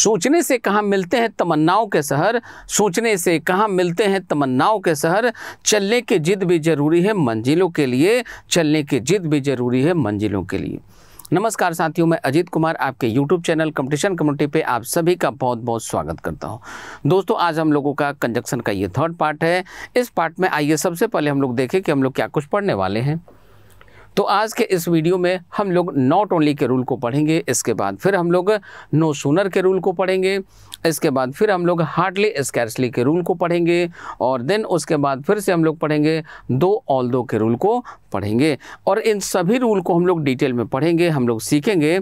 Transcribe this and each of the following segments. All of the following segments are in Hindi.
सोचने से कहाँ मिलते हैं तमन्नाओं के शहर, सोचने से कहाँ मिलते हैं तमन्नाओं के शहर, चलने की जिद भी ज़रूरी है मंजिलों के लिए, चलने की जिद भी ज़रूरी है मंजिलों के लिए। नमस्कार साथियों, मैं अजीत कुमार आपके YouTube चैनल कंपटीशन कम्युनिटी पे आप सभी का बहुत बहुत स्वागत करता हूं। दोस्तों, आज हम लोगों का कंजक्शन का ये थर्ड पार्ट है। इस पार्ट में आइए सबसे पहले हम लोग देखें कि हम लोग क्या कुछ पढ़ने वाले हैं। तो आज के इस वीडियो में हम लोग नॉट ओनली के रूल को पढ़ेंगे, इसके बाद फिर हम लोग नो सूनर के रूल को पढ़ेंगे, इसके बाद फिर हम लोग हार्डली स्कैर्सली के रूल को पढ़ेंगे और देन उसके बाद फिर से हम लोग पढ़ेंगे दो ऑल्दो के रूल को पढ़ेंगे। और इन सभी रूल को हम लोग डिटेल में पढ़ेंगे। हम लोग सीखेंगे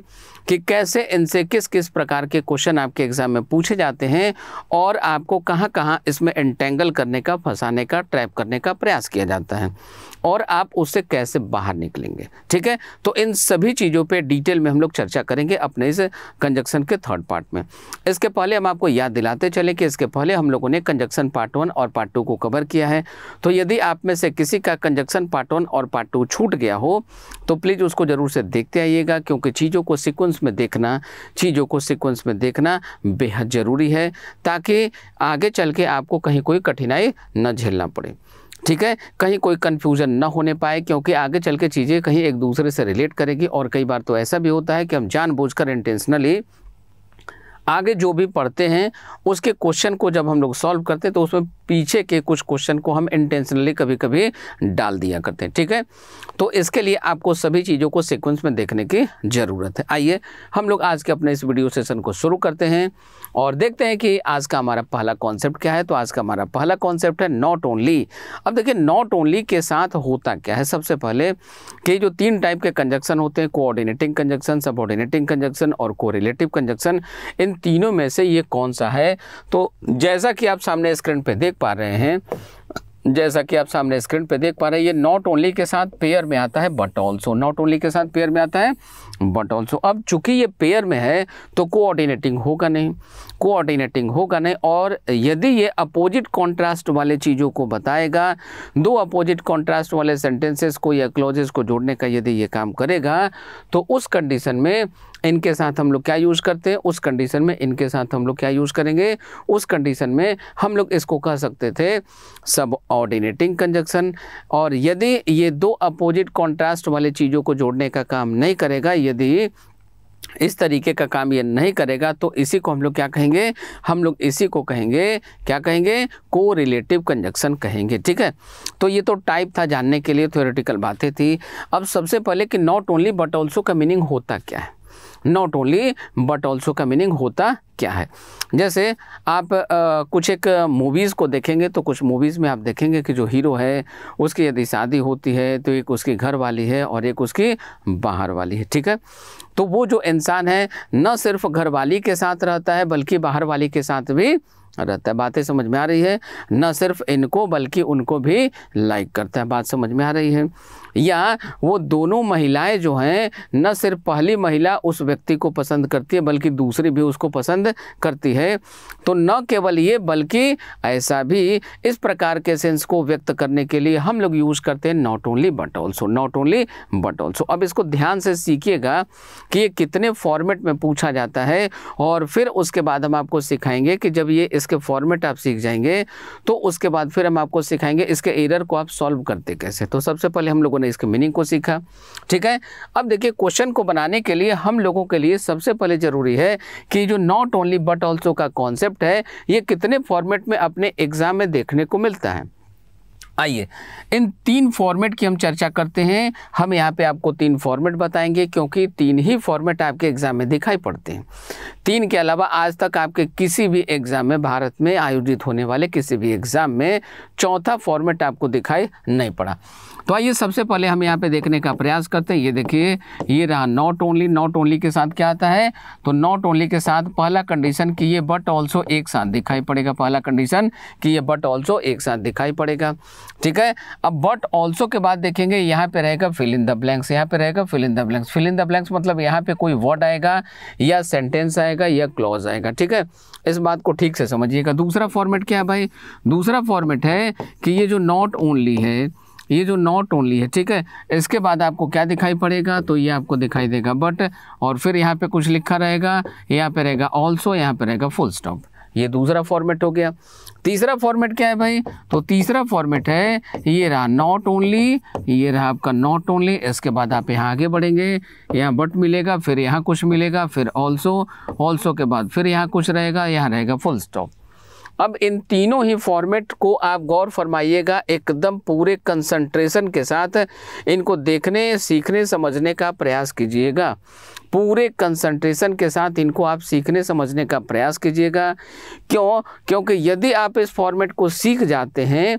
कि कैसे इनसे किस किस प्रकार के क्वेश्चन आपके एग्जाम में पूछे जाते हैं और आपको कहाँ कहाँ इसमें एंटेंगल करने का, फंसाने का, ट्रैप करने का प्रयास किया जाता है और आप उससे कैसे बाहर निकलेंगे। ठीक है, तो इन सभी चीज़ों पे डिटेल में हम लोग चर्चा करेंगे अपने इस कंजक्शन के थर्ड पार्ट में। इसके पहले हम आपको याद दिलाते चले कि इसके पहले हम लोगों ने कंजक्शन पार्ट 1 और पार्ट 2 को कवर किया है। तो यदि आप में से किसी का कंजक्शन पार्ट 1 और पार्ट 2 छूट गया हो तो प्लीज़ उसको ज़रूर से देखते आइएगा, क्योंकि चीज़ों को सीक्वेंस में देखना बेहद ज़रूरी है, ताकि आगे चल के आपको कहीं कोई कठिनाई न झेलना पड़े। ठीक है, कहीं कोई कन्फ्यूज़न ना होने पाए, क्योंकि आगे चल के चीज़ें कहीं एक दूसरे से रिलेट करेगी। और कई बार तो ऐसा भी होता है कि हम जानबूझकर इंटेंशनली आगे जो भी पढ़ते हैं उसके क्वेश्चन को जब हम लोग सॉल्व करते हैं तो उसमें पीछे के कुछ क्वेश्चन को हम इंटेंशनली कभी कभी डाल दिया करते हैं। ठीक है, तो इसके लिए आपको सभी चीज़ों को सीक्वेंस में देखने की ज़रूरत है। आइए हम लोग आज के अपने इस वीडियो सेशन को शुरू करते हैं और देखते हैं कि आज का हमारा पहला कॉन्सेप्ट क्या है। तो आज का हमारा पहला कॉन्सेप्ट है नॉट ओनली। अब देखिए, नॉट ओनली के साथ होता क्या है। सबसे पहले कि जो 3 टाइप के कंजक्शन होते हैं, कोऑर्डिनेटिंग कंजक्शन, सबऑर्डिनेटिंग कंजक्शन और कोरिलेटिव कंजक्शन, इन तीनों में से ये कौन सा है। तो जैसा कि आप सामने स्क्रीन पे देख पा रहे हैं, ये नॉट ओनली के साथ पेयर में आता है बट ऑल्सो, नॉट ओनली के साथ पेयर में आता है बट ऑल्सो। अब चूंकि ये पेयर में है तो कोऑर्डिनेटिंग होगा नहीं, और यदि ये अपोजिट कॉन्ट्रास्ट वाले चीज़ों को बताएगा, दो अपोजिट कॉन्ट्रास्ट वाले सेंटेंसेस को या क्लॉजेस को जोड़ने का यदि ये काम करेगा तो उस कंडीशन में इनके साथ हम लोग क्या यूज़ करते हैं, उस कंडीशन में इनके साथ हम लोग क्या यूज़ करेंगे, उस कंडीशन में हम लोग इसको कह सकते थे सब ऑर्डिनेटिंग कंजक्शन। और यदि ये दो अपोजिट कॉन्ट्रास्ट वाले चीज़ों को जोड़ने का काम नहीं करेगा, यदि इस तरीके का काम ये नहीं करेगा, तो इसी को हम लोग क्या कहेंगे, क्या कहेंगे, कोरिलेटिव कंजक्शन कहेंगे। ठीक है, तो ये तो टाइप था, जानने के लिए थ्योरेटिकल बातें थी। अब सबसे पहले कि नॉट ओनली बट ऑल्सो का मीनिंग होता क्या है। नॉट ओनली बट ऑल्सो का मीनिंग होता क्या है। जैसे आप कुछ एक मूवीज़ को देखेंगे तो कुछ मूवीज़ में आप देखेंगे कि जो हीरो है उसकी यदि शादी होती है तो एक उसकी घर वाली है और एक उसकी बाहर वाली है। ठीक है, तो वो जो इंसान है न सिर्फ घर वाली के साथ रहता है बल्कि बाहर वाली के साथ भी रहता है। बातें समझ में आ रही है, न सिर्फ इनको बल्कि उनको भी लाइक करता है। बात समझ में आ रही है। या वो दोनों महिलाएं जो हैं, न सिर्फ पहली महिला उस व्यक्ति को पसंद करती है बल्कि दूसरी भी उसको पसंद करती है। तो न केवल ये बल्कि ऐसा भी, इस प्रकार के सेंस को व्यक्त करने के लिए हम लोग यूज़ करते हैं नॉट ओनली बट ऑल्सो। अब इसको ध्यान से सीखिएगा कि ये कितने फॉर्मेट में पूछा जाता है, और फिर उसके बाद हम आपको सिखाएंगे कि जब ये इसके फॉर्मेट आप सीख जाएंगे तो उसके बाद फिर हम आपको सिखाएंगे इसके एरर को आप सॉल्व करते कैसे। तो सबसे पहले हम लोगों ने इसके मीनिंग को सीखा। ठीक है, अब देखिए, क्वेश्चन को बनाने के लिए हम लोगों के लिए सबसे पहले जरूरी है कि जो नॉट ओनली बट ऑल्सो का कॉन्सेप्ट है ये कितने फॉर्मेट में अपने एग्जाम में देखने को मिलता है। आइए इन 3 फॉर्मेट की हम चर्चा करते हैं। हम यहाँ पे आपको 3 फॉर्मेट बताएंगे, क्योंकि 3 ही फॉर्मेट आपके एग्जाम में दिखाई पड़ते हैं। 3 के अलावा आज तक आपके किसी भी एग्जाम में, भारत में आयोजित होने वाले किसी भी एग्जाम में चौथा फॉर्मेट आपको दिखाई नहीं पड़ा। तो आइए सबसे पहले हम यहाँ पे देखने का प्रयास करते हैं। ये देखिए, ये रहा नॉट ओनली के साथ क्या आता है। तो नॉट ओनली के साथ पहला कंडीशन कि ये बट ऑल्सो एक साथ दिखाई पड़ेगा। ठीक है, अब बट ऑल्सो के बाद देखेंगे यहाँ पे रहेगा fill in the blanks, fill in the blanks मतलब यहाँ पे कोई वर्ड आएगा या सेंटेंस आएगा या क्लॉज आएगा। ठीक है, इस बात को ठीक से समझिएगा। दूसरा फॉर्मेट क्या है भाई, दूसरा फॉर्मेट है कि ये जो नॉट ओनली है ये जो नॉट ओनली है, ठीक है, इसके बाद आपको क्या दिखाई पड़ेगा, तो ये आपको दिखाई देगा बट, और फिर यहाँ पे कुछ लिखा रहेगा, यहाँ पे रहेगा ऑल्सो, यहाँ पे रहेगा फुल स्टॉप। ये दूसरा फॉर्मेट हो गया। तीसरा फॉर्मेट क्या है भाई, तो तीसरा फॉर्मेट है ये रहा नॉट ओनली, ये रहा आपका नॉट ओनली। इसके बाद आप यहाँ आगे बढ़ेंगे, यहाँ बट मिलेगा, फिर यहाँ कुछ मिलेगा, फिर ऑल्सो, ऑल्सो के बाद फिर यहाँ कुछ रहेगा, यहाँ रहेगा फुल स्टॉप। अब इन तीनों ही फॉर्मेट को आप गौर फरमाइएगा, एकदम पूरे कंसंट्रेशन के साथ इनको देखने, सीखने, समझने का प्रयास कीजिएगा। पूरे कंसंट्रेशन के साथ इनको आप सीखने समझने का प्रयास कीजिएगा। क्यों? क्योंकि यदि आप इस फॉर्मेट को सीख जाते हैं,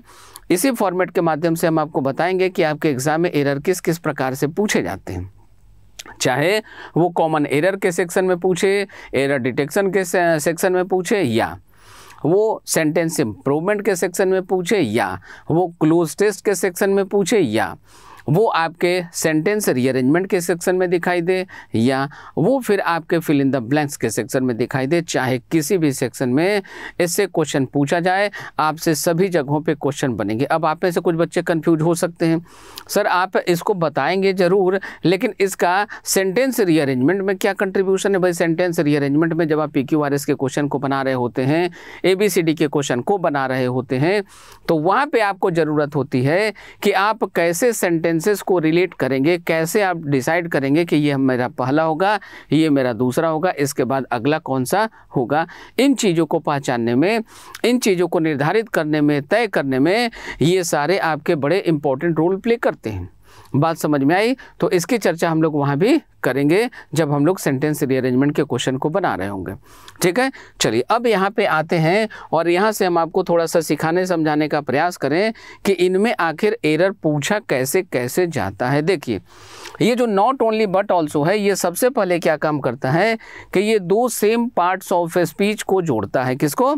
इसी फॉर्मेट के माध्यम से हम आपको बताएंगे कि आपके एग्जाम में एरर किस किस प्रकार से पूछे जाते हैं। चाहे वो कॉमन एरर के सेक्शन में पूछे, एरर डिटेक्शन के सेक्शन में पूछे, या वो सेंटेंस इम्प्रूवमेंट के सेक्शन में पूछे, या वो क्लोज टेस्ट के सेक्शन में पूछे, या वो आपके सेंटेंस रीअरेंजमेंट के सेक्शन में दिखाई दे, या वो फिर आपके फिल इन द ब्लैंक्स के सेक्शन में दिखाई दे। चाहे किसी भी सेक्शन में इससे क्वेश्चन पूछा जाए, आपसे सभी जगहों पे क्वेश्चन बनेंगे। अब आप में से कुछ बच्चे कंफ्यूज हो सकते हैं, सर आप इसको बताएंगे ज़रूर, लेकिन इसका सेंटेंस रीअरेंजमेंट में क्या कंट्रीब्यूशन है? भाई सेंटेंस रीअरेंजमेंट में जब आप PQRS के क्वेश्चन को बना रहे होते हैं, ABCD के क्वेश्चन को बना रहे होते हैं, तो वहाँ पर आपको ज़रूरत होती है कि आप कैसे सेंटेंसेस को रिलेट करेंगे, कैसे आप डिसाइड करेंगे कि ये मेरा पहला होगा, ये मेरा दूसरा होगा, इसके बाद अगला कौन सा होगा। इन चीज़ों को पहचानने में, इन चीज़ों को निर्धारित करने में, तय करने में ये सारे आपके बड़े इंपॉर्टेंट रोल प्ले करते हैं। बात समझ में आई? तो इसकी चर्चा हम लोग वहाँ भी करेंगे जब हम लोग सेंटेंस रीअरेंजमेंट के क्वेश्चन को बना रहे होंगे। ठीक है, चलिए अब यहाँ पे आते हैं और यहाँ से हम आपको थोड़ा सा सिखाने समझाने का प्रयास करें कि इनमें आखिर एरर पूछा कैसे कैसे जाता है। देखिए, ये जो नॉट ओनली बट ऑल्सो है, ये सबसे पहले क्या काम करता है कि ये दो सेम पार्ट्स ऑफ स्पीच को जोड़ता है। किसको?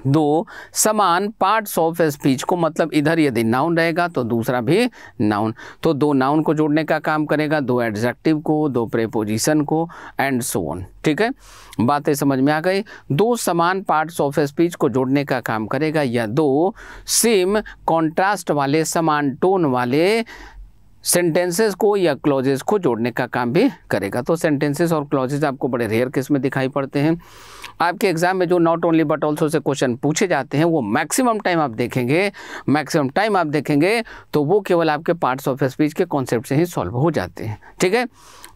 दो समान पार्ट्स ऑफ स्पीच को, मतलब इधर यदि नाउन रहेगा तो दूसरा भी नाउन, तो दो नाउन को जोड़ने का काम करेगा, दो एडजेक्टिव को, दो प्रीपोजिशन को, एंड सो ऑन। ठीक है, बातें समझ में आ गई? दो समान पार्ट्स ऑफ स्पीच को जोड़ने का काम करेगा, या दो सेम कॉन्ट्रास्ट वाले, समान टोन वाले सेंटेंसेस को या क्लॉजेस को जोड़ने का काम भी करेगा। तो सेंटेंसेस और क्लॉजेस आपको बड़े रेयर केस में दिखाई पड़ते हैं। आपके एग्जाम में जो not only but also say question पूछे जाते हैं, वो मैक्सिमम टाइम आप देखेंगे तो वो केवल आपके पार्ट्स ऑफ स्पीच के कॉन्सेप्ट से ही सॉल्व हो जाते हैं। ठीक है,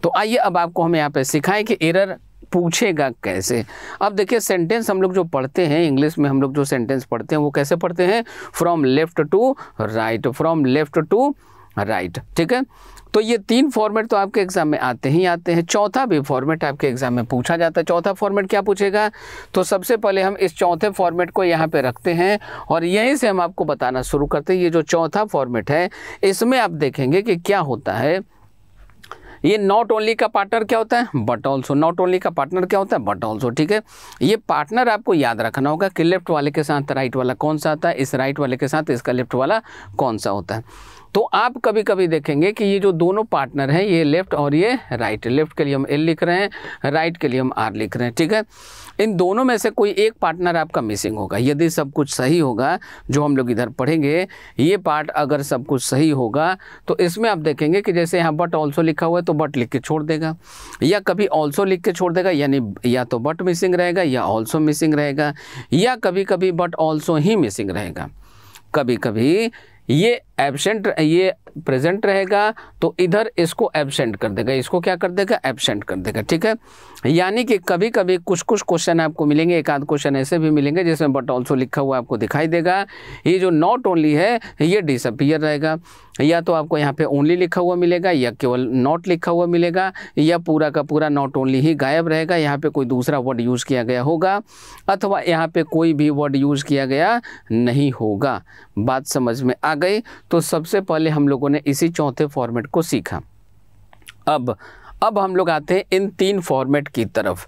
तो आइए अब आपको हम यहाँ पे सिखाएं कि एरर पूछेगा कैसे। अब देखिए, सेंटेंस हम लोग जो पढ़ते हैं इंग्लिश में, हम लोग जो सेंटेंस पढ़ते हैं वो कैसे पढ़ते हैं? From left to right, from left to right. ठीक है, तो ये तीन फॉर्मेट तो आपके एग्जाम में आते ही आते हैं। चौथा भी फॉर्मेट आपके एग्जाम में पूछा जाता है। चौथा फॉर्मेट क्या पूछेगा? तो सबसे पहले हम इस चौथे फॉर्मेट को यहाँ पे रखते हैं और यहीं से हम आपको बताना शुरू करते हैं। ये जो चौथा फॉर्मेट है, इसमें आप देखेंगे कि क्या होता है। ये नॉट ओनली का पार्टनर क्या होता है? But also. नॉट ओनली का पार्टनर क्या होता है? But also. ठीक है, ये पार्टनर आपको याद रखना होगा कि लेफ्ट वाले के साथ राइट वाला कौन सा आता है, इस राइट वाले के साथ इसका लेफ्ट वाला कौन सा होता है। तो आप कभी कभी देखेंगे कि ये जो दोनों पार्टनर हैं, ये लेफ्ट और ये राइट, लेफ्ट के लिए हम एल लिख रहे हैं, राइट के लिए हम आर लिख रहे हैं। ठीक है, इन दोनों में से कोई एक पार्टनर आपका मिसिंग होगा। यदि सब कुछ सही होगा, जो हम लोग इधर पढ़ेंगे, ये पार्ट अगर सब कुछ सही होगा तो इसमें आप देखेंगे कि जैसे यहाँ बट ऑल्सो लिखा हुआ है तो बट लिख के छोड़ देगा, या कभी ऑल्सो लिख के छोड़ देगा, यानी या तो बट मिसिंग रहेगा या ऑल्सो मिसिंग रहेगा, या कभी कभी बट ऑल्सो ही मिसिंग रहेगा। कभी कभी ये एब्सेंट, ये प्रेजेंट रहेगा तो इधर इसको एब्सेंट कर देगा, इसको क्या कर देगा? एब्सेंट कर देगा। ठीक है, यानी कि कभी कभी कुछ कुछ क्वेश्चन आपको मिलेंगे, एक आध क्वेश्चन ऐसे भी मिलेंगे जिसमें बट ऑल्सो लिखा हुआ आपको दिखाई देगा। ये जो नॉट ओनली है ये डिसअपीयर रहेगा, या तो आपको यहाँ पे ओनली लिखा हुआ मिलेगा, या केवल नॉट लिखा हुआ मिलेगा, या पूरा का पूरा नॉट ओनली ही गायब रहेगा। यहाँ पे कोई दूसरा वर्ड यूज़ किया गया होगा, अथवा यहाँ पे कोई भी वर्ड यूज़ किया गया नहीं होगा। बात समझ में आ गई? तो सबसे पहले हम लोगों ने इसी चौथे फॉर्मेट को सीखा। अब अब हम लोग आते हैं इन 3 फॉर्मेट की तरफ।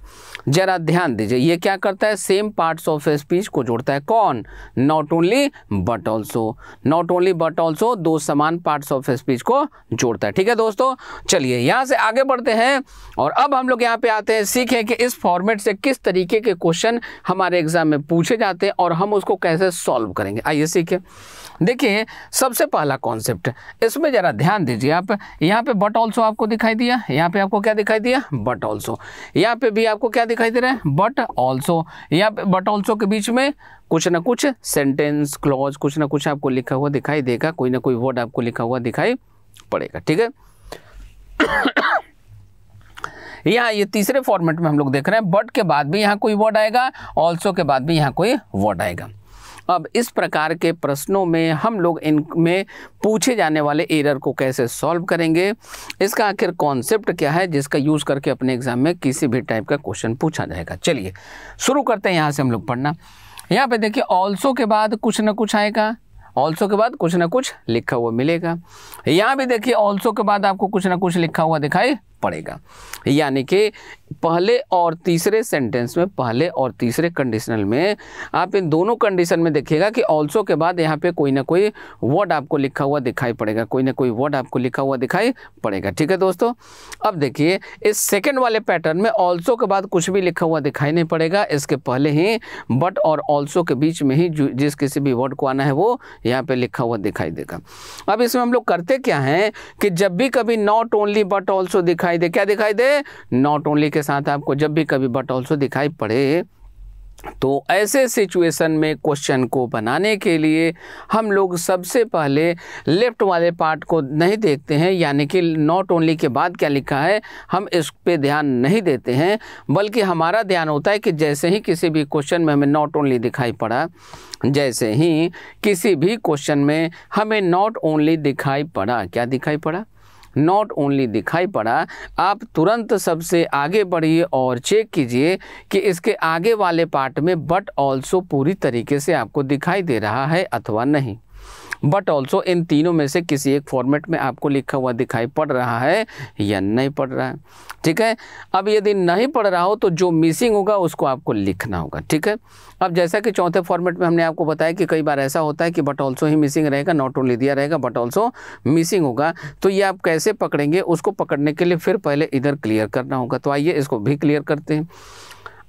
जरा ध्यान दीजिए, ये क्या करता है, सेम पार्ट्स ऑफ स्पीच को जोड़ता है। कौन? Not only but also. Not only but also 2 समान पार्ट्स ऑफ स्पीच को जोड़ता है। ठीक है दोस्तों, चलिए यहाँ से आगे बढ़ते हैं और अब हम लोग यहाँ पे आते हैं, सीखें कि इस फॉर्मेट से किस तरीके के क्वेश्चन हमारे एग्जाम में पूछे जाते हैं और हम उसको कैसे सॉल्व करेंगे। आइए सीखें। देखिए, सबसे पहला कॉन्सेप्ट, इसमें जरा ध्यान दीजिए आप। यहाँ पे बट ऑल्सो आपको दिखाई दिया, यहाँ पे आपको क्या दिखाई दिया, बट ऑल्सो। यहाँ पे भी आपको क्या दिखाई दे रहा है, बट ऑल्सो। यहाँ पे बट ऑल्सो के बीच में कुछ ना कुछ सेंटेंस, क्लॉज, कुछ ना कुछ आपको लिखा हुआ दिखाई देगा, कोई ना कोई वर्ड आपको लिखा हुआ दिखाई पड़ेगा। ठीक है। यहाँ ये तीसरे फॉर्मेट में हम लोग देख रहे हैं, बट के बाद भी यहाँ कोई वर्ड आएगा, ऑल्सो के बाद भी यहाँ कोई वर्ड आएगा। अब इस प्रकार के प्रश्नों में हम लोग इनमें पूछे जाने वाले एरर को कैसे सॉल्व करेंगे, इसका आखिर कॉन्सेप्ट क्या है जिसका यूज़ करके अपने एग्जाम में किसी भी टाइप का क्वेश्चन पूछा जाएगा। चलिए शुरू करते हैं यहाँ से हम लोग पढ़ना। यहाँ पे देखिए, ऑल्सो के बाद कुछ ना कुछ आएगा, ऑल्सो के बाद कुछ ना कुछ लिखा हुआ मिलेगा। यहाँ भी देखिए, ऑल्सो के बाद आपको कुछ ना कुछ लिखा हुआ दिखाई पड़ेगा। यानी कि पहले और तीसरे सेंटेंस में, पहले और तीसरे कंडीशनल में आप इन दोनों कंडीशन में देखिएगा कि ऑल्सो के बाद यहाँ पे कोई ना कोई वर्ड आपको लिखा हुआ दिखाई पड़ेगा, कोई ना कोई वर्ड आपको लिखा हुआ दिखाई पड़ेगा। ठीक है दोस्तों, अब देखिए इस सेकंड वाले पैटर्न में ऑल्सो के बाद कुछ भी लिखा हुआ दिखाई नहीं पड़ेगा, इसके पहले ही बट और ऑल्सो के बीच में ही जिस किसी भी वर्ड को आना है वो यहाँ पे लिखा हुआ दिखाई देगा। अब इसमें हम लोग करते क्या हैं कि जब भी कभी नॉट ओनली बट ऑल्सो दिखाई दे, क्या दिखाई दे, नॉट ओनली के साथ आपको जब भी कभी बट ऑल्सो दिखाई पड़े, तो ऐसे सिचुएशन में क्वेश्चन को बनाने के लिए हम लोग सबसे पहले लेफ्ट वाले पार्ट को नहीं देखते हैं, यानी कि नॉट ओनली के बाद क्या लिखा है हम इस पे ध्यान नहीं देते हैं, बल्कि हमारा ध्यान होता है कि जैसे ही किसी भी क्वेश्चन में हमें नॉट ओनली दिखाई पड़ा, जैसे ही किसी भी क्वेश्चन में हमें नॉट ओनली दिखाई पड़ा, क्या दिखाई पड़ा, नॉट ओनली दिखाई पड़ा, आप तुरंत सबसे आगे बढ़िए और चेक कीजिए कि इसके आगे वाले पार्ट में बट ऑल्सो पूरी तरीके से आपको दिखाई दे रहा है अथवा नहीं। बट ऑल्सो इन तीनों में से किसी एक फॉर्मेट में आपको लिखा हुआ दिखाई पड़ रहा है या नहीं पड़ रहा है। ठीक है, अब यदि नहीं पड़ रहा हो तो जो मिसिंग होगा उसको आपको लिखना होगा। ठीक है, अब जैसा कि चौथे फॉर्मेट में हमने आपको बताया कि कई बार ऐसा होता है कि बट ऑल्सो ही मिसिंग रहेगा, नॉट ओनली दिया रहेगा, बट ऑल्सो मिसिंग होगा, तो ये आप कैसे पकड़ेंगे, उसको पकड़ने के लिए फिर पहले इधर क्लियर करना होगा। तो आइए इसको भी क्लियर करते हैं।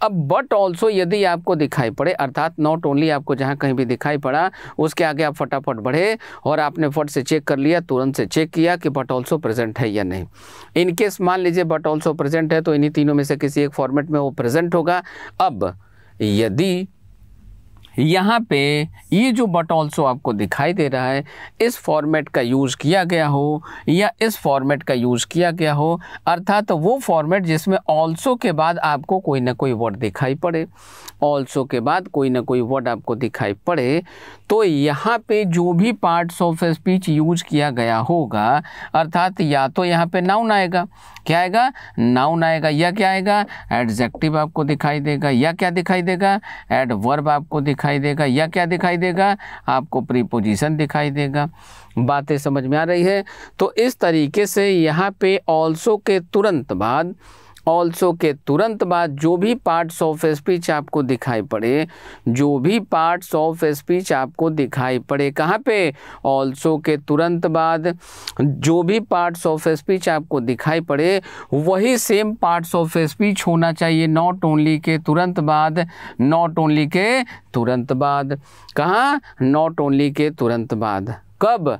अब बट ऑल्सो यदि आपको दिखाई पड़े, अर्थात नॉट ओनली आपको जहाँ कहीं भी दिखाई पड़ा, उसके आगे आप फटाफट बढ़े और आपने फट से चेक कर लिया, तुरंत से चेक किया कि बट ऑल्सो प्रेजेंट है या नहीं। इनकेस मान लीजिए बट ऑल्सो प्रेजेंट है तो इन्हीं तीनों में से किसी एक फॉर्मेट में वो प्रेजेंट होगा। अब यदि यहाँ पे ये जो बट ऑल्सो आपको दिखाई दे रहा है, इस फॉर्मेट का यूज़ किया गया हो या इस फॉर्मेट का यूज़ किया गया हो, अर्थात वो फॉर्मेट जिसमें ऑल्सो के बाद आपको कोई ना कोई वर्ड दिखाई पड़े, ऑल्सो के बाद कोई ना कोई वर्ड आपको दिखाई पड़े, तो यहाँ पे जो भी पार्ट्स ऑफ स्पीच यूज किया गया होगा, अर्थात या तो यहाँ पे नाउन आएगा, क्या आएगा, नाउन आएगा, या क्या आएगा, एडजेक्टिव आपको दिखाई देगा, या क्या दिखाई देगा, एडवर्ब आपको दिखाई देगा, या क्या दिखाई देगा, आपको प्रीपोजिशन दिखाई देगा। बातें समझ में आ रही है? तो इस तरीके से यहाँ पे ऑल्सो के तुरंत बाद, ऑल्सो के तुरंत बाद जो भी पार्ट्स ऑफ स्पीच आपको दिखाई पड़े, जो भी पार्ट्स ऑफ स्पीच आपको दिखाई पड़े, कहाँ पे, ऑल्सो के तुरंत बाद जो भी पार्ट्स ऑफ स्पीच आपको दिखाई पड़े वही सेम पार्ट्स ऑफ स्पीच होना चाहिए नॉट ओनली के तुरंत बाद, नॉट ओनली के तुरंत बाद। कहाँ, नॉट ओनली के तुरंत बाद। कब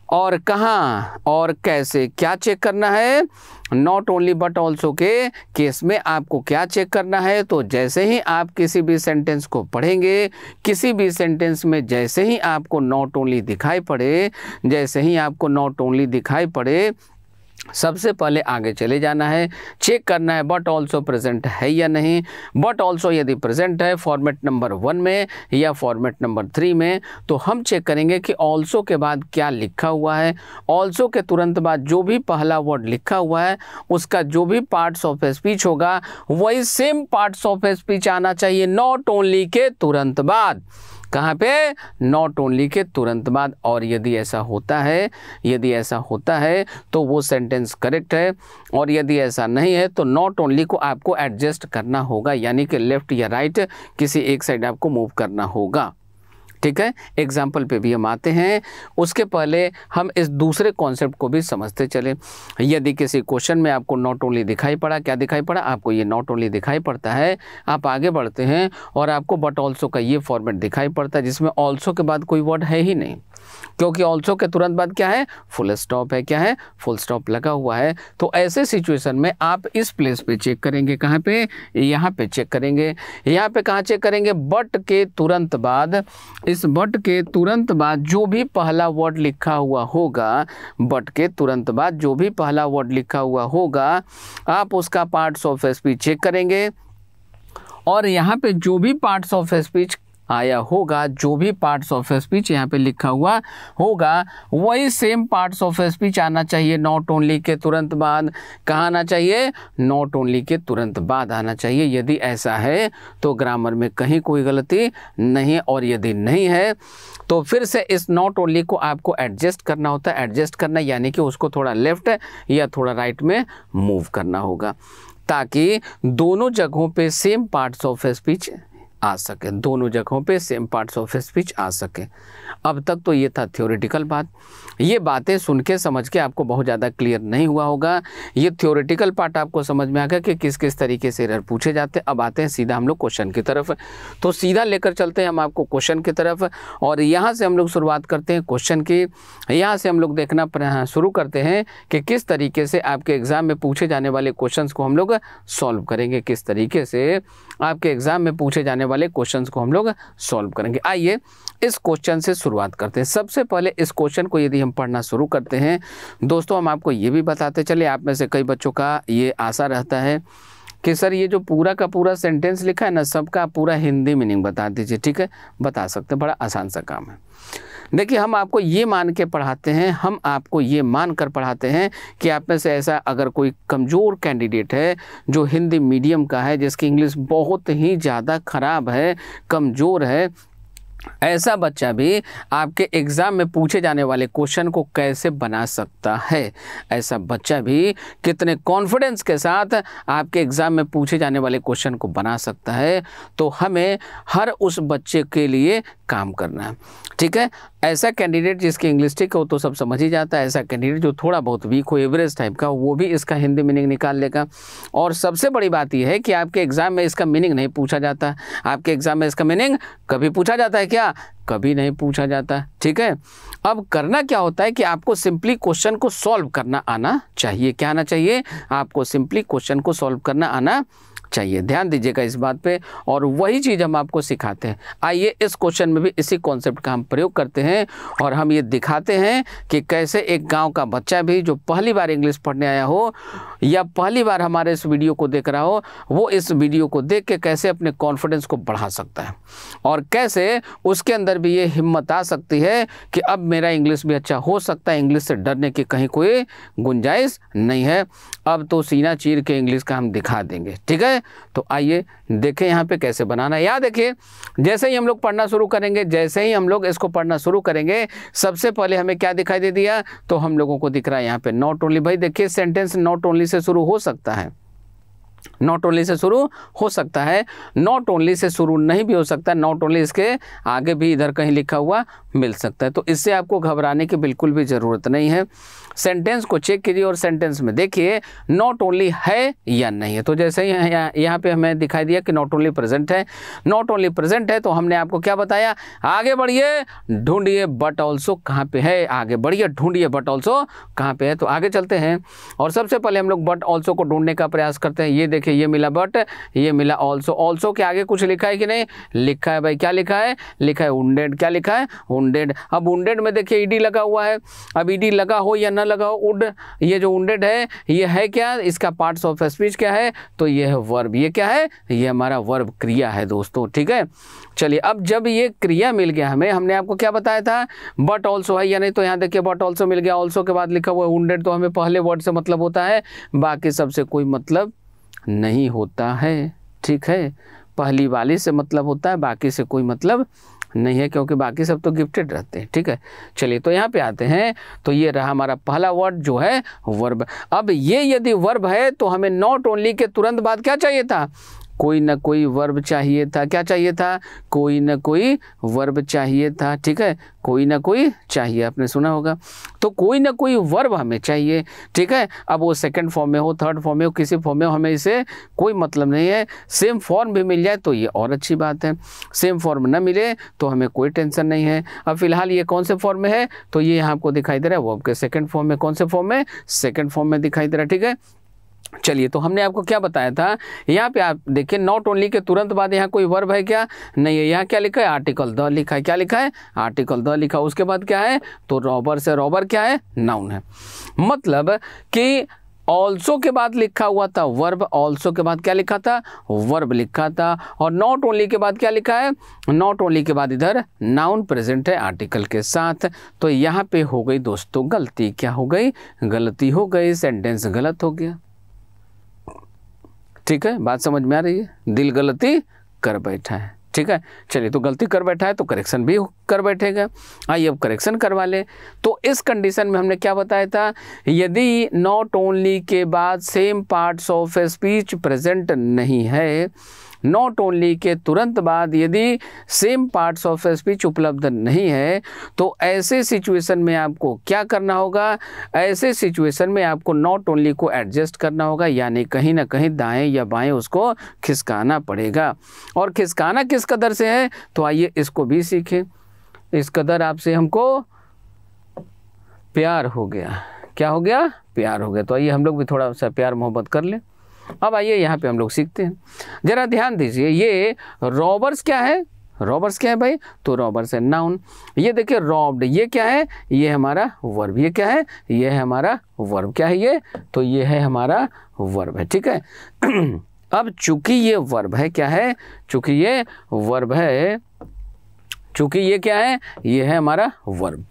और कहाँ और कैसे, क्या चेक करना है, नॉट ओनली बट ऑल्सो के केस में आपको क्या चेक करना है। तो जैसे ही आप किसी भी सेंटेंस को पढ़ेंगे, किसी भी सेंटेंस में जैसे ही आपको नॉट ओनली दिखाई पड़े, जैसे ही आपको नॉट ओनली दिखाई पड़े, सबसे पहले आगे चले जाना है, चेक करना है बट ऑल्सो प्रेजेंट है या नहीं। बट ऑल्सो यदि प्रेजेंट है फॉर्मेट नंबर 1 में या फॉर्मेट नंबर 3 में, तो हम चेक करेंगे कि ऑल्सो के बाद क्या लिखा हुआ है। ऑल्सो के तुरंत बाद जो भी पहला वर्ड लिखा हुआ है उसका जो भी पार्ट्स ऑफ स्पीच होगा वही सेम पार्ट्स ऑफ स्पीच आना चाहिए नॉट ओनली के तुरंत बाद। कहाँ पे, नॉट ओनली के तुरंत बाद। और यदि ऐसा होता है तो वो सेंटेंस करेक्ट है, और यदि ऐसा नहीं है तो नॉट ओनली को आपको एडजस्ट करना होगा, यानी कि लेफ्ट या राइट किसी एक साइड आपको मूव करना होगा। ठीक है, एग्जाम्पल पे भी हम आते हैं। उसके पहले हम इस दूसरे कॉन्सेप्ट को भी समझते चले। यदि किसी क्वेश्चन में आपको नॉट ओनली दिखाई पड़ा, क्या दिखाई पड़ा आपको, ये नॉट ओनली दिखाई पड़ता है, आप आगे बढ़ते हैं और आपको बट ऑल्सो का ये फॉर्मेट दिखाई पड़ता है जिसमें ऑल्सो के बाद कोई वर्ड है ही नहीं, क्योंकि ऑल्सो के तुरंत बाद क्या है, फुल स्टॉप है। क्या है, फुल स्टॉप लगा हुआ है। तो ऐसे सिचुएशन में आप इस प्लेस पे चेक करेंगे, कहाँ पे, यहाँ पे चेक करेंगे। यहाँ पे कहाँ चेक करेंगे, बट के तुरंत बाद, इस बट के तुरंत बाद जो भी पहला वर्ड लिखा हुआ होगा, बट के तुरंत बाद जो भी पहला वर्ड लिखा हुआ होगा, आप उसका पार्ट्स ऑफ स्पीच चेक करेंगे। और यहाँ पे जो भी पार्ट्स ऑफ स्पीच आया होगा, जो भी पार्ट्स ऑफ स्पीच यहाँ पे लिखा हुआ होगा, वही सेम पार्ट्स ऑफ स्पीच आना चाहिए नॉट ओनली के तुरंत बाद। कहाँ आना चाहिए, नॉट ओनली के तुरंत बाद आना चाहिए। यदि ऐसा है तो ग्रामर में कहीं कोई गलती नहीं है, और यदि नहीं है तो फिर से इस नॉट ओनली को आपको एडजस्ट करना होता है। एडजस्ट करना यानी कि उसको थोड़ा लेफ्ट या थोड़ा राइट में मूव करना होगा, ताकि दोनों जगहों पे सेम पार्ट्स ऑफ स्पीच आ सके, दोनों जगहों पे सेम पार्ट्स ऑफ स्पीच आ सके। अब तक तो ये था थ्योरेटिकल बात। ये बातें सुन के समझ के आपको बहुत ज़्यादा क्लियर नहीं हुआ होगा। ये थ्योरेटिकल पार्ट आपको समझ में आ गया कि किस किस तरीके से एरर पूछे जाते हैं। अब आते हैं सीधा हम लोग क्वेश्चन की तरफ। तो सीधा लेकर चलते हैं हम आपको क्वेश्चन की तरफ, और यहाँ से हम लोग शुरुआत करते हैं क्वेश्चन की। यहाँ से हम लोग देखना शुरू करते हैं कि किस तरीके से आपके एग्ज़ाम में पूछे जाने वाले क्वेश्चन को हम लोग सॉल्व करेंगे, किस तरीके से आपके एग्ज़ाम में पूछे जाने वाले क्वेश्चंस को हम लोग सॉल्व करेंगे। आइए इस क्वेश्चन से शुरुआत करते हैं। सबसे पहले इस क्वेश्चन को यदि हम पढ़ना शुरू करते हैं दोस्तों, हम आपको ये भी बताते चले, आप में से कई बच्चों का ये आशा रहता है कि सर ये जो पूरा का पूरा सेंटेंस लिखा है ना, सबका पूरा हिंदी मीनिंग बता दीजिए। ठीक है, बता सकते हैं, बड़ा आसान सा काम है। देखिए, हम आपको ये मान के पढ़ाते हैं, हम आपको ये मान कर पढ़ाते हैं कि आप में से ऐसा अगर कोई कमज़ोर कैंडिडेट है जो हिंदी मीडियम का है, जिसकी इंग्लिश बहुत ही ज़्यादा ख़राब है, कमज़ोर है, ऐसा बच्चा भी आपके एग्ज़ाम में पूछे जाने वाले क्वेश्चन को कैसे बना सकता है, ऐसा बच्चा भी कितने कॉन्फिडेंस के साथ आपके एग्ज़ाम में पूछे जाने वाले क्वेश्चन को बना सकता है। तो हमें हर उस बच्चे के लिए काम करना है। ठीक है, ऐसा कैंडिडेट जिसकी इंग्लिश ठीक हो तो सब समझ ही जाता है, ऐसा कैंडिडेट जो थोड़ा बहुत वीक हो, एवरेज टाइप का, वो भी इसका हिंदी मीनिंग निकाल लेगा। और सबसे बड़ी बात यह है कि आपके एग्ज़ाम में इसका मीनिंग नहीं पूछा जाता। आपके एग्ज़ाम में इसका मीनिंग कभी पूछा जाता है क्या, कभी नहीं पूछा जाता। ठीक है, अब करना क्या होता है कि आपको सिंपली क्वेश्चन को सॉल्व करना आना चाहिए। क्या आना चाहिए, आपको सिंपली क्वेश्चन को सॉल्व करना आना चाहिए। ध्यान दीजिएगा इस बात पे, और वही चीज़ हम आपको सिखाते हैं। आइए इस क्वेश्चन में भी इसी कॉन्सेप्ट का हम प्रयोग करते हैं, और हम ये दिखाते हैं कि कैसे एक गांव का बच्चा भी जो पहली बार इंग्लिश पढ़ने आया हो या पहली बार हमारे इस वीडियो को देख रहा हो, वो इस वीडियो को देख के कैसे अपने कॉन्फिडेंस को बढ़ा सकता है, और कैसे उसके अंदर भी ये हिम्मत आ सकती है कि अब मेरा इंग्लिश भी अच्छा हो सकता है, इंग्लिश से डरने की कहीं कोई गुंजाइश नहीं है। अब तो सीना चीर के इंग्लिश का हम दिखा देंगे। ठीक है, तो आइए देखें यहाँ पे कैसे बनाना है। याद देखिए, जैसे ही हम लोग पढ़ना शुरू करेंगे, जैसे ही हम लोग इसको पढ़ना शुरू करेंगे, सबसे पहले हमें क्या दिखाई दे दिया, तो हम लोगों को दिख रहा है यहाँ पे नॉट ओनली। भाई देखिए, सेंटेंस नॉट ओनली से शुरू हो सकता है, नॉट ओनली से शुरू हो सकता है, नॉट ओनली से शुरू नहीं भी हो सकता, नॉट ओनली इसके आगे भी इधर कहीं लिखा हुआ मिल सकता है। तो इससे आपको घबराने की बिल्कुल भी ज़रूरत नहीं है। सेंटेंस को चेक कीजिए और सेंटेंस में देखिए नॉट ओनली है या नहीं है। तो जैसे ही यहाँ पे हमें दिखाई दिया कि नॉट ओनली प्रेजेंट है, नॉट ओनली प्रेजेंट है, तो हमने आपको क्या बताया, आगे बढ़िए, ढूंढिए बट ऑल्सो कहाँ पे है, आगे बढ़िए, ढूंढिए बट ऑल्सो कहाँ पे है। तो आगे चलते हैं और सबसे पहले हम लोग बट ऑल्सो को ढूंढने का प्रयास करते हैं। ये देखिए, ये मिला बट, ये मिला ऑल्सो। ऑल्सो के आगे कुछ लिखा है कि नहीं, लिखा है भाई। क्या लिखा है, लिखा है वुंडेड। क्या लिखा है, वुंडेड। अब वुंडेड में देखिए ईडी लगा हुआ है। अब ईडी लगा हो या ना लगा हो, वुड, ये जो वुंडेड है ये है क्या, इसका पार्ट्स ऑफ स्पीच क्या है, तो ये है वर्ब। ये क्या है, ये हमारा वर्ब, क्रिया है दोस्तों। ठीक है, चलिए अब जब ये क्रिया मिल गया हमें, हमने आपको क्या बताया था, बट ऑल्सो है या नहीं, तो यहाँ देखिए बट ऑल्सो मिल गया। ऑल्सो के बाद लिखा हुआ है वुंडेड, तो हमें पहले वर्ड से मतलब होता है, बाकी सबसे कोई मतलब नहीं होता है। ठीक है, पहली वाली से मतलब होता है, बाकी से कोई मतलब नहीं है, क्योंकि बाकी सब तो गिफ्टेड रहते हैं। ठीक है, चलिए तो यहाँ पे आते हैं। तो ये रहा हमारा पहला वर्ड जो है वर्ब। अब ये यदि वर्ब है तो हमें नॉट ओनली के तुरंत बाद क्या चाहिए था, कोई ना कोई वर्ब चाहिए था। क्या चाहिए था, कोई ना कोई वर्ब चाहिए था। ठीक है, कोई ना कोई चाहिए, आपने सुना होगा। तो कोई ना कोई वर्ब हमें चाहिए। ठीक है, अब वो सेकंड फॉर्म में हो, थर्ड फॉर्म में हो, किसी फॉर्म में हो, हमें इसे कोई मतलब नहीं है। सेम फॉर्म भी मिल जाए तो ये और अच्छी बात है, सेम फॉर्म ना मिले तो हमें कोई टेंशन नहीं है। अब फिलहाल ये कौन से फॉर्म में है, तो ये यहाँ आपको दिखाई दे रहा है वर्ब के सेकंड फॉर्म में। कौन से फॉर्म में, सेकंड फॉर्म में दिखाई दे रहा है। ठीक है, चलिए तो हमने आपको क्या बताया था, यहाँ पे आप देखिए नॉट ओनली के तुरंत बाद यहाँ कोई वर्ब है क्या, नहीं है। यहाँ क्या लिखा है, आर्टिकल द लिखा है। क्या लिखा है, आर्टिकल द लिखा। उसके बाद क्या है, तो रॉबर से, रॉबर क्या है, नाउन है। मतलब कि ऑल्सो के बाद लिखा हुआ था वर्ब, ऑल्सो के बाद क्या लिखा था, वर्ब लिखा था। और नॉट ओनली के बाद क्या लिखा है, नॉट ओनली के बाद इधर नाउन प्रेजेंट है आर्टिकल के साथ। तो यहाँ पे हो गई दोस्तों गलती। क्या हो गई, गलती हो गई, सेंटेंस गलत हो गया। ठीक है, बात समझ में आ रही है, दिल गलती कर बैठा है। ठीक है, चलिए तो गलती कर बैठा है तो करेक्शन भी कर बैठेगा। आइए अब करेक्शन करवा ले। तो इस कंडीशन में हमने क्या बताया था, यदि नॉट ओनली के बाद same parts of a speech present नहीं है, नॉट ओनली के तुरंत बाद यदि सेम पार्ट्स ऑफ स्पीच उपलब्ध नहीं है, तो ऐसे सिचुएशन में आपको क्या करना होगा, ऐसे सिचुएशन में आपको नॉट ओनली को एडजस्ट करना होगा, यानी कहीं ना कहीं दाएं या बाएं उसको खिसकाना पड़ेगा। और खिसकाना किस कदर से है, तो आइए इसको भी सीखें। इस कदर आपसे हमको प्यार हो गया। क्या हो गया, प्यार हो गया। तो आइए हम लोग भी थोड़ा सा प्यार मोहब्बत कर लें। अब आइए यहाँ पे हम लोग सीखते हैं। जरा ध्यान दीजिए, ये रॉबर्स क्या है, रॉबर्स क्या है भाई, तो रॉबर्स है नाउन। ये देखिए रॉब्ड, ये क्या है, ये हमारा वर्ब। ये क्या है, ये है हमारा वर्ब। क्या है ये, तो ये है हमारा वर्ब है। ठीक है अब चूंकि ये वर्ब है, क्या है, चूंकि ये वर्ब है, चूंकि ये क्या है, ये है हमारा वर्ब,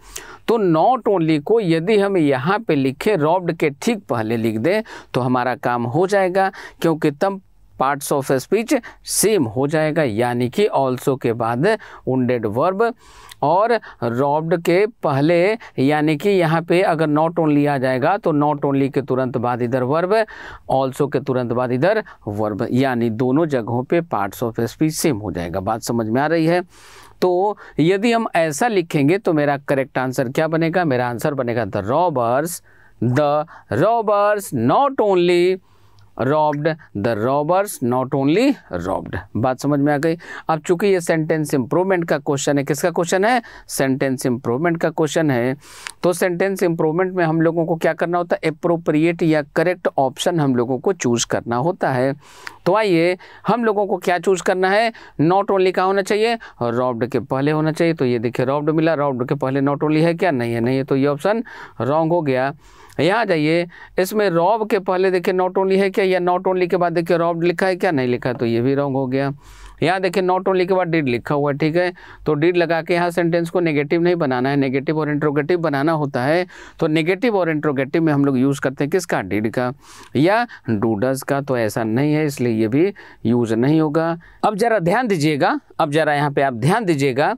तो नॉट ओनली को यदि हम यहाँ पे लिखे रॉब्ड के ठीक पहले लिख दें तो हमारा काम हो जाएगा, क्योंकि तब पार्ट्स ऑफ स्पीच सेम हो जाएगा। यानी कि ऑल्सो के बाद वुंडेड वर्ब और रॉब्ड के पहले, यानी कि यहाँ पे अगर नॉट ओनली आ जाएगा तो नॉट ओनली के तुरंत बाद इधर वर्ब, ऑल्सो के तुरंत बाद इधर वर्ब, यानी दोनों जगहों पे पार्ट्स ऑफ स्पीच सेम हो जाएगा। बात समझ में आ रही है। तो यदि हम ऐसा लिखेंगे तो मेरा करेक्ट आंसर क्या बनेगा, मेरा आंसर बनेगा the robbers not only robbed, the robbers not only robbed. बात समझ में आ गई। अब चूंकि ये सेंटेंस इंप्रूवमेंट का क्वेश्चन है, किसका क्वेश्चन है, सेंटेंस इंप्रूवमेंट का क्वेश्चन है, तो सेंटेंस इंप्रूवमेंट में हम लोगों को क्या करना होता है, एप्रोप्रिएट या करेक्ट ऑप्शन हम लोगों को चूज करना होता है। तो आइए हम लोगों को क्या चूज करना है, नॉट ओनली का होना चाहिए और रॉब्ड के पहले होना चाहिए। तो ये देखिए रॉब्ड मिला, रॉब्ड के पहले नॉट ओनली है क्या, नहीं है, नहीं है, तो ये ऑप्शन रॉन्ग हो गया। यहाँ जाइए, इसमें रॉब के पहले देखिए नॉट ओनली है क्या, या नॉट ओनली के बाद देखिए रॉब्ड लिखा है क्या, नहीं लिखा है, तो ये भी रॉन्ग हो गया। यहाँ देखिए नॉट ओनली के बाद डिड लिखा हुआ है, ठीक है, तो डिड लगा के यहाँ सेंटेंस को नेगेटिव नहीं बनाना है, नेगेटिव और इंट्रोगेटिव बनाना होता है। तो नेगेटिव और इंट्रोगेटिव में हम लोग यूज़ करते हैं किसका, डिड का या डू डज का, तो ऐसा नहीं है, इसलिए ये भी यूज़ नहीं होगा। अब जरा ध्यान दीजिएगा, अब जरा यहाँ पे आप ध्यान दीजिएगा,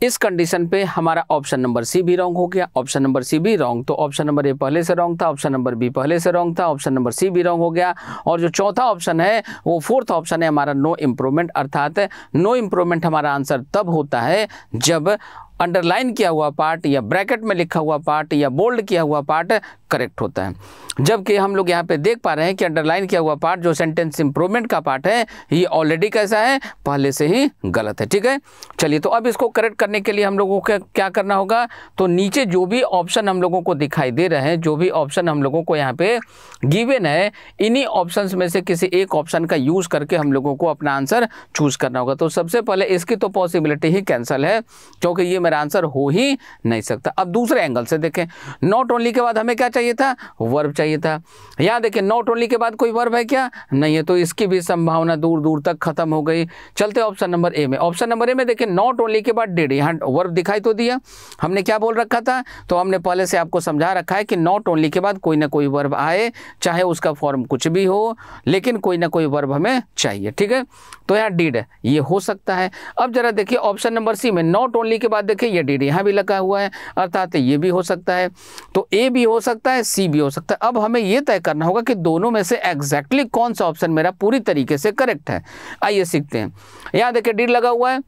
इस कंडीशन पे हमारा ऑप्शन नंबर सी भी रॉन्ग हो गया। ऑप्शन नंबर सी भी रॉन्ग, तो ऑप्शन नंबर ए पहले से रॉन्ग था, ऑप्शन नंबर बी पहले से रॉन्ग था, ऑप्शन नंबर सी भी रॉन्ग हो गया। और जो चौथा ऑप्शन है वो फोर्थ ऑप्शन है हमारा नो इम्प्रूवमेंट, अर्थात नो इम्प्रूवमेंट हमारा आंसर तब होता है जब अंडरलाइन किया हुआ पार्ट या ब्रैकेट में लिखा हुआ पार्ट या बोल्ड किया हुआ पार्ट करेक्ट होता है। जबकि हम लोग यहाँ पे देख पा रहे हैं कि अंडरलाइन किया हुआ पार्ट जो सेंटेंस इंप्रूवमेंट का पार्ट है ये ऑलरेडी कैसा है, पहले से ही गलत है। ठीक है, चलिए तो अब इसको करेक्ट करने के लिए हम लोगों को क्या करना होगा, तो नीचे जो भी ऑप्शन हम लोगों को दिखाई दे रहे हैं, जो भी ऑप्शन हम लोगों को यहाँ पे गिवन है, इन्हीं ऑप्शंस में से किसी एक ऑप्शन का यूज करके हम लोगों को अपना आंसर चूज करना होगा। तो सबसे पहले इसकी तो पॉसिबिलिटी ही कैंसिल है, क्योंकि ये मेरा आंसर हो ही नहीं सकता। अब दूसरे एंगल से देखें, नॉट ओनली के बाद हमें क्या चाहिए था, वर्ब चाहिए था। यहाँ देखिए नॉट ओनली के बाद कोई वर्ब है क्या, नहीं है, तो इसकी भी संभावना दूर दूर तक खत्म हो गई। चलते ऑप्शन नंबर ए में। ऑप्शन नंबर ए में देखिए नॉट ओनली के बाद डिड, यहाँ वर्ब दिखाई तो दिया, हमने क्या बोल रखा था, तो हमने पहले से आपको समझा रखा है कि नॉट ओनली के बाद कोई ना कोई वर्ब आए, चाहे उसका फॉर्म कुछ भी हो, लेकिन कोई ना कोई वर्ब हमें चाहिए, ठीक है। तो यहाँ डिड है, ये हो सकता है। अब जरा देखिए ऑप्शन नंबर सी में नॉट ओनली के बाद देखिए ये डिड यहाँ भी लगा हुआ है, अर्थात ये भी हो सकता है। तो ए भी हो सकता है, सी भी हो सकता है। अब हमें ये तय करना होगा कि दोनों में से एग्जैक्टली कौन सा ऑप्शन मेरा पूरी तरीके से करेक्ट है। आइए सीखते हैं। यहाँ देखिए डिड लगा हुआ है,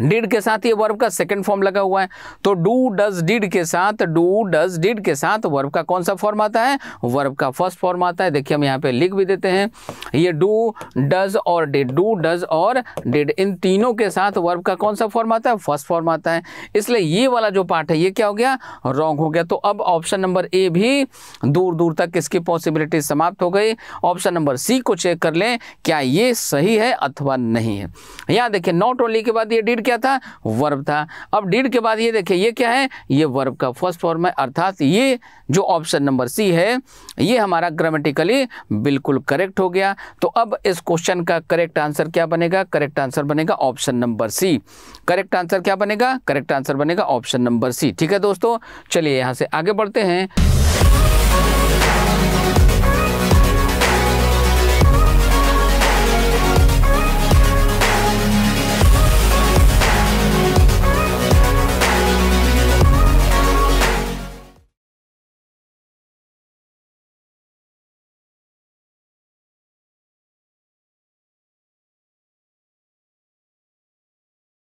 डिड के साथ ये वर्ब का सेकंड फॉर्म लगा हुआ है, तो डू डज डिड के साथ, डू डज डिड के साथ वर्ब का कौन सा फॉर्म आता है, वर्ब का फर्स्ट फॉर्म आता है। देखिए हम यहाँ पे लिख भी देते हैं, ये डू डज और डिड, डू डज और डिड, इन तीनों के साथ वर्ब का कौन सा फॉर्म आता है, फर्स्ट फॉर्म आता है। इसलिए ये वाला जो पार्ट है ये क्या हो गया, रॉन्ग हो गया। तो अब ऑप्शन नंबर ए भी दूर दूर तक इसकी पॉसिबिलिटी समाप्त हो गई। ऑप्शन नंबर सी को चेक कर लें, क्या ये सही है अथवा नहीं है। यहाँ देखिए नॉट ओनली के बाद ये डिड क्या था, वर्ब था। अब डिड के बाद ये देखिए ये क्या है, ये वर्ब का फर्स्ट फॉर्म है, अर्थात ये जो ऑप्शन नंबर सी है ये हमारा ग्रामेटिकली बिल्कुल करेक्ट हो गया। तो अब इस क्वेश्चन का करेक्ट आंसर क्या बनेगा, करेक्ट आंसर बनेगा option number C. Correct answer क्या बनेगा, करेक्ट आंसर बनेगा ऑप्शन नंबर सी। ठीक है दोस्तों, चलिए यहां से आगे बढ़ते हैं।